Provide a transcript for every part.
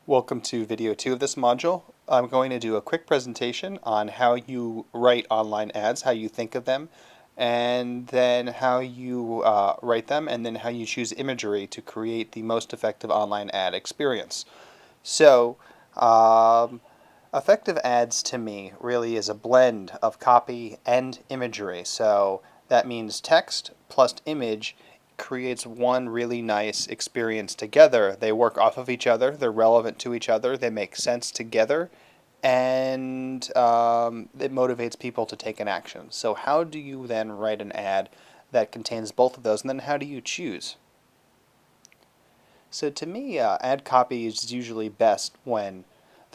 Welcome to video 2 of this module. I'm going to do a quick presentation on how you write online ads, how you think of them, and then how you write them, and then how you choose imagery to create the most effective online ad experience. So, effective ads to me really is a blend of copy and imagery. So that means text plus image creates one really nice experience together. They work off of each other, they're relevant to each other, they make sense together, and it motivates people to take an action. So, how do you then write an ad that contains both of those, and then how do you choose? So, to me, ad copy is usually best when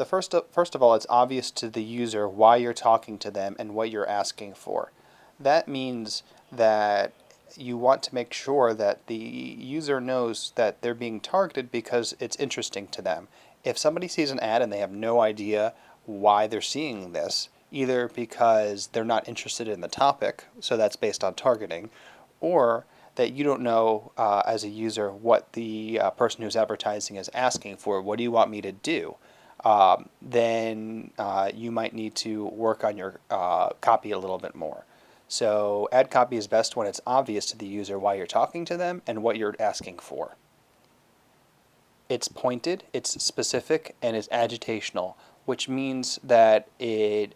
first of all, it's obvious to the user why you're talking to them and what you're asking for. That means that you want to make sure that the user knows that they're being targeted because it's interesting to them. If somebody sees an ad and they have no idea why they're seeing this, either because they're not interested in the topic, so that's based on targeting, or that you don't know as a user what the person who's advertising is asking for, what do you want me to do? Then you might need to work on your copy a little bit more. So ad copy is best when it's obvious to the user why you're talking to them and what you're asking for. It's pointed, it's specific, and it's agitational, which means that it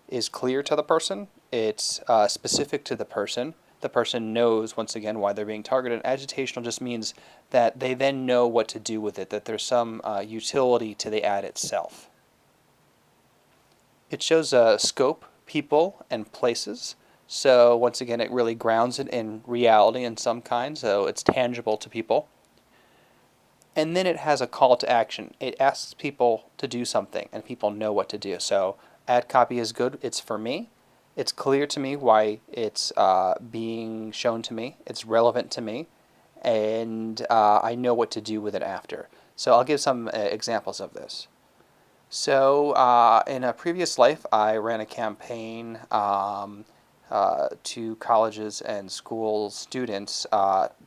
is clear to the person, it's specific to the person. The person knows, once again, why they're being targeted. Agitational just means that they then know what to do with it, that there's some utility to the ad itself. It shows scope, people, and places. So once again, it really grounds it in reality in some kind, so it's tangible to people. And then it has a call to action. It asks people to do something, and people know what to do. So ad copy is good. It's for me. It's clear to me why it's being shown to me. It's relevant to me, and I know what to do with it after. So I'll give some examples of this. So in a previous life, I ran a campaign to colleges and school students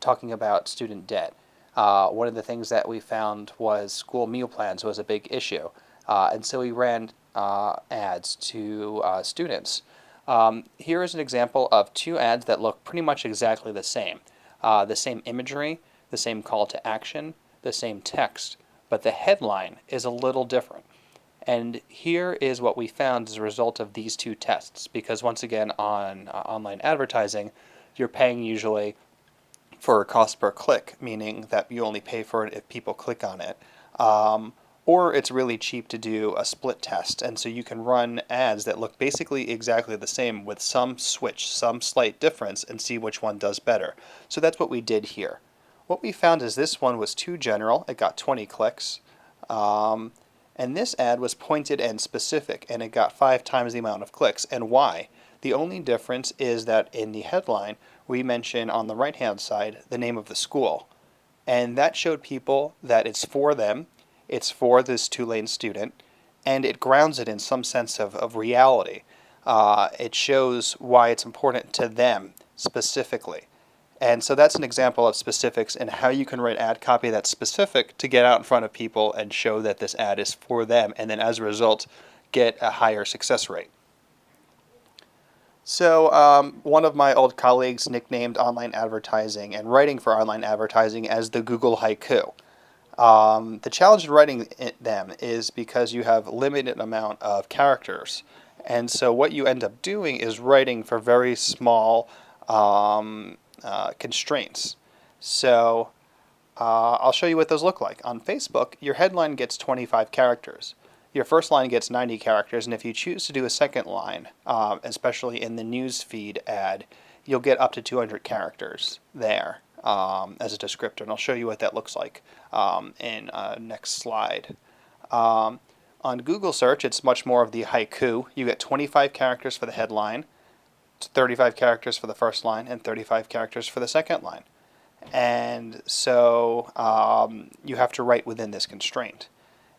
talking about student debt. One of the things that we found was school meal plans was a big issue. And so we ran ads to students. Here is an example of two ads that look pretty much exactly the same. The same imagery, the same call to action, the same text, but the headline is a little different. And here is what we found as a result of these two tests, because once again on online advertising, you're paying usually for a cost per click, meaning that you only pay for it if people click on it. Or it's really cheap to do a split test, and so you can run ads that look basically exactly the same with some switch, some slight difference, and see which one does better. So that's what we did here. What we found is this one was too general. It got 20 clicks. And this ad was pointed and specific, and it got 5 times the amount of clicks. And why? The only difference is that in the headline, we mention on the right-hand side the name of the school. And that showed people that it's for them, it's for this Tulane student, and it grounds it in some sense of reality. It shows why it's important to them specifically. And so that's an example of specifics and how you can write ad copy that's specific to get out in front of people and show that this ad is for them, and then as a result, get a higher success rate. So one of my old colleagues nicknamed online advertising and writing for online advertising as the Google haiku. The challenge in writing them is because you have limited amount of characters. And so what you end up doing is writing for very small constraints. So I'll show you what those look like. On Facebook, your headline gets 25 characters. Your first line gets 90 characters, and if you choose to do a second line, especially in the news feed ad, you'll get up to 200 characters there as a descriptor, and I'll show you what that looks like in next slide. On Google search, it's much more of the haiku. You get 25 characters for the headline, 35 characters for the first line, and 35 characters for the second line. And so you have to write within this constraint.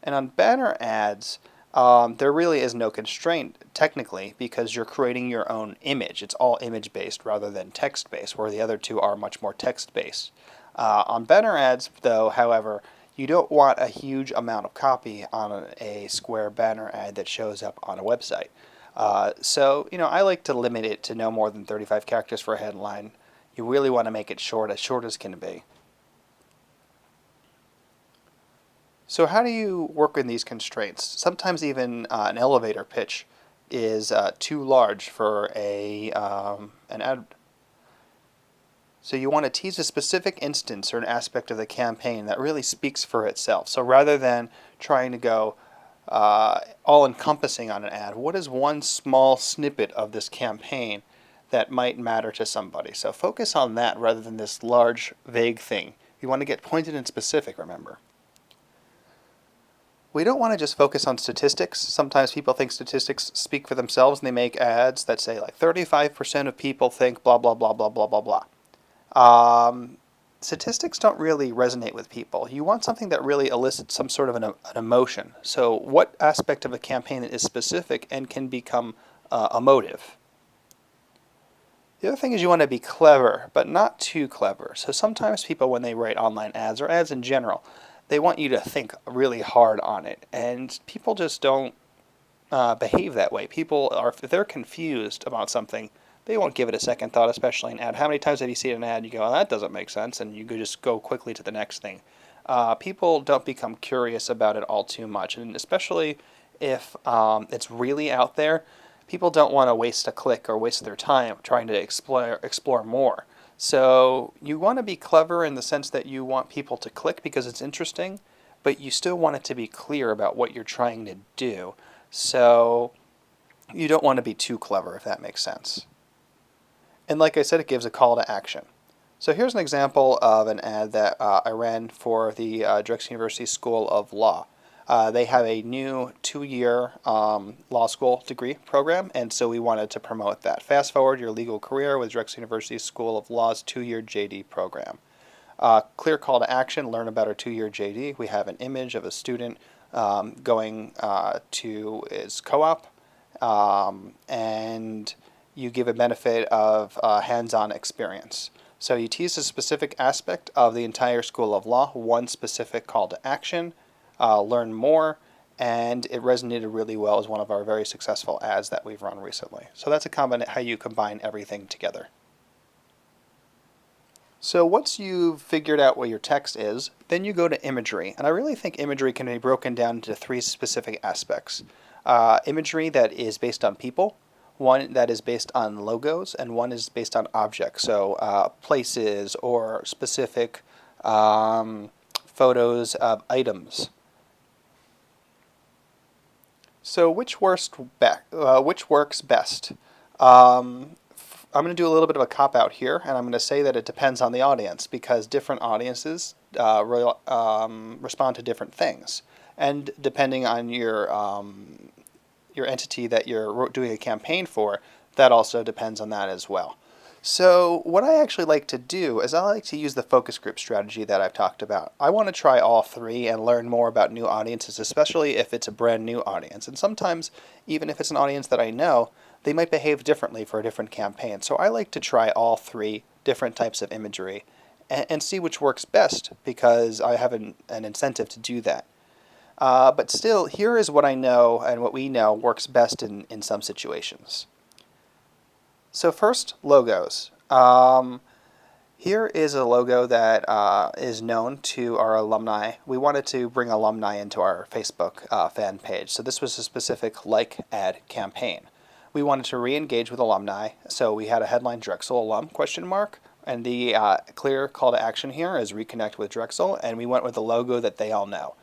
And on banner ads, there really is no constraint technically because you're creating your own image. It's all image-based rather than text-based, where the other two are much more text-based. On banner ads, though, however, You don't want a huge amount of copy on a square banner ad that shows up on a website. I like to limit it to no more than 35 characters for a headline. You really want to make it short as can be. So how do you work in these constraints? Sometimes even an elevator pitch is too large for an ad. So you want to tease a specific instance or an aspect of the campaign that really speaks for itself. So rather than trying to go all-encompassing on an ad, what is one small snippet of this campaign that might matter to somebody? So focus on that rather than this large, vague thing. You want to get pointed and specific, remember. We don't want to just focus on statistics. Sometimes people think statistics speak for themselves and they make ads that say like 35% of people think blah, blah, blah, blah, blah, blah, blah. Statistics don't really resonate with people. You want something that really elicits some sort of an emotion. So what aspect of a campaign is specific and can become emotive? The other thing is you want to be clever, but not too clever. So sometimes people, when they write online ads, or ads in general, they want you to think really hard on it. And people just don't behave that way. People are, if they're confused about something, they won't give it a second thought, especially an ad. How many times have you seen an ad, you go, oh, that doesn't make sense, and you could just go quickly to the next thing. People don't become curious about it all too much, and especially if it's really out there, people don't want to waste a click or waste their time trying to explore more. So you want to be clever in the sense that you want people to click because it's interesting, but you still want it to be clear about what you're trying to do. So you don't want to be too clever, if that makes sense. And like I said, it gives a call to action. So here's an example of an ad that I ran for the Drexel University School of Law. They have a new 2-year law school degree program, and so we wanted to promote that. Fast forward your legal career with Drexel University School of Law's 2-year JD program. Clear call to action, learn about our 2-year JD. We have an image of a student going to his co-op, and you give a benefit of hands-on experience. So you tease a specific aspect of the entire School of Law, one specific call to action, learn more, and it resonated really well as one of our very successful ads that we've run recently. So that's how you combine everything together. So once you've figured out what your text is, then you go to imagery. And I really think imagery can be broken down into 3 specific aspects. Imagery that is based on people, one that is based on logos, and one is based on objects, so places or specific photos of items. So which works best? I'm going to do a little bit of a cop-out here, and I'm going to say that it depends on the audience, because different audiences respond to different things. And depending on your entity that you're doing a campaign for, that also depends on that as well. So what I actually like to do is I like to use the focus group strategy that I've talked about. I want to try all 3 and learn more about new audiences, especially if it's a brand new audience. And sometimes, even if it's an audience that I know, they might behave differently for a different campaign. So I like to try all 3 different types of imagery and see which works best, because I have an incentive to do that. But still, here is what I know and what we know works best in some situations. So first, logos. Here is a logo that is known to our alumni. We wanted to bring alumni into our Facebook fan page. So this was a specific like ad campaign. We wanted to re-engage with alumni, so we had a headline Drexel alum ? And the clear call to action here is reconnect with Drexel, and we went with a logo that they all know.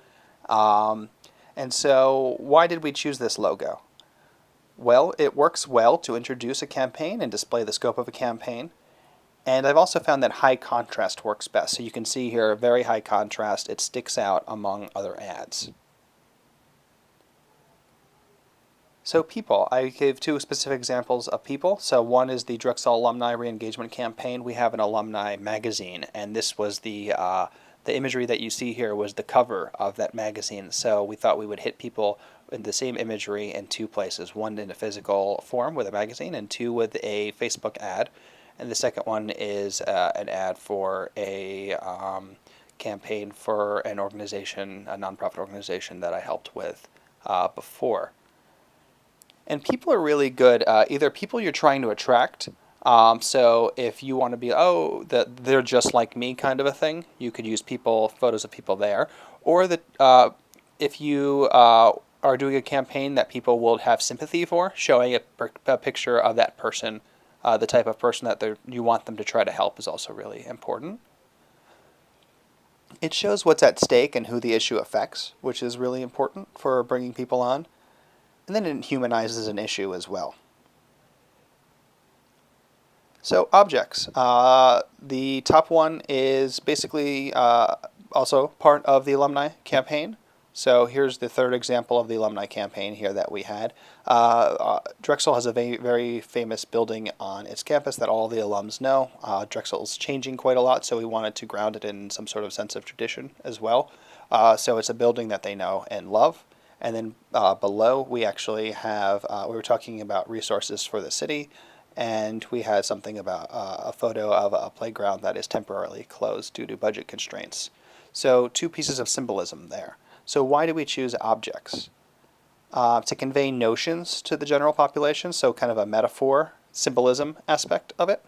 And so why did we choose this logo? Well, it works well to introduce a campaign and display the scope of a campaign. And I've also found that high contrast works best. So you can see here, very high contrast. It sticks out among other ads. So people, I gave 2 specific examples of people. So one is the Drexel Alumni Re-Engagement Campaign. We have an alumni magazine, and this was the imagery that you see here was the cover of that magazine. So we thought we would hit people in the same imagery in 2 places, one in a physical form with a magazine, and 2 with a Facebook ad. And the second one is an ad for a campaign for an organization, a nonprofit organization that I helped with before. And people are really good. Either people you're trying to attract. So if you want to be, that they're just like me kind of a thing, you could use photos of people there. Or that if you are doing a campaign that people will have sympathy for, showing a picture of that person, the type of person that you want them to try to help is also really important. It shows what's at stake and who the issue affects, which is really important for bringing people on. And then it humanizes an issue as well. So objects. The top one is basically also part of the alumni campaign. So here's the third example of the alumni campaign here that we had. Drexel has a very famous building on its campus that all the alums know. Drexel's changing quite a lot, so we wanted to ground it in some sort of sense of tradition as well. So it's a building that they know and love. And then below we actually have, we were talking about resources for the city, and we had something about a photo of a playground that is temporarily closed due to budget constraints. So two pieces of symbolism there. So why do we choose objects? To convey notions to the general population, so kind of a metaphor, symbolism aspect of it.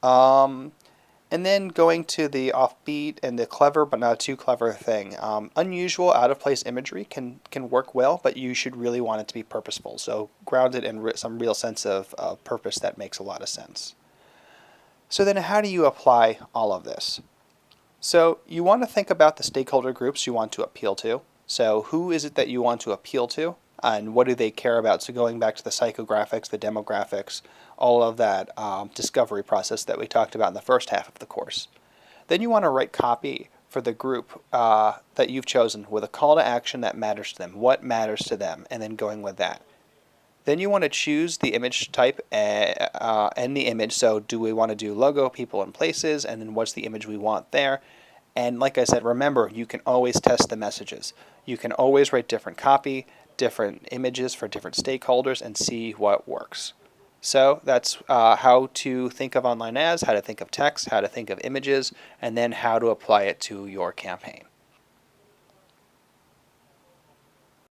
And then going to the offbeat and the clever but not too clever thing. Unusual, out-of-place imagery can work well, but you should really want it to be purposeful. So grounded in some real sense of purpose that makes a lot of sense. So then how do you apply all of this? So you want to think about the stakeholder groups you want to appeal to. So who is it that you want to appeal to? And what do they care about? So going back to the psychographics, the demographics, all of that discovery process that we talked about in the first half of the course. Then you want to write copy for the group that you've chosen with a call to action that matters to them. What matters to them? And then going with that. Then you want to choose the image type and the image. So do we want to do logo, people, and places? And then what's the image we want there? And like I said, remember, you can always test the messages. You can always write different copy, different images for different stakeholders, and see what works. So that's how to think of online ads, how to think of text, how to think of images, and then how to apply it to your campaign.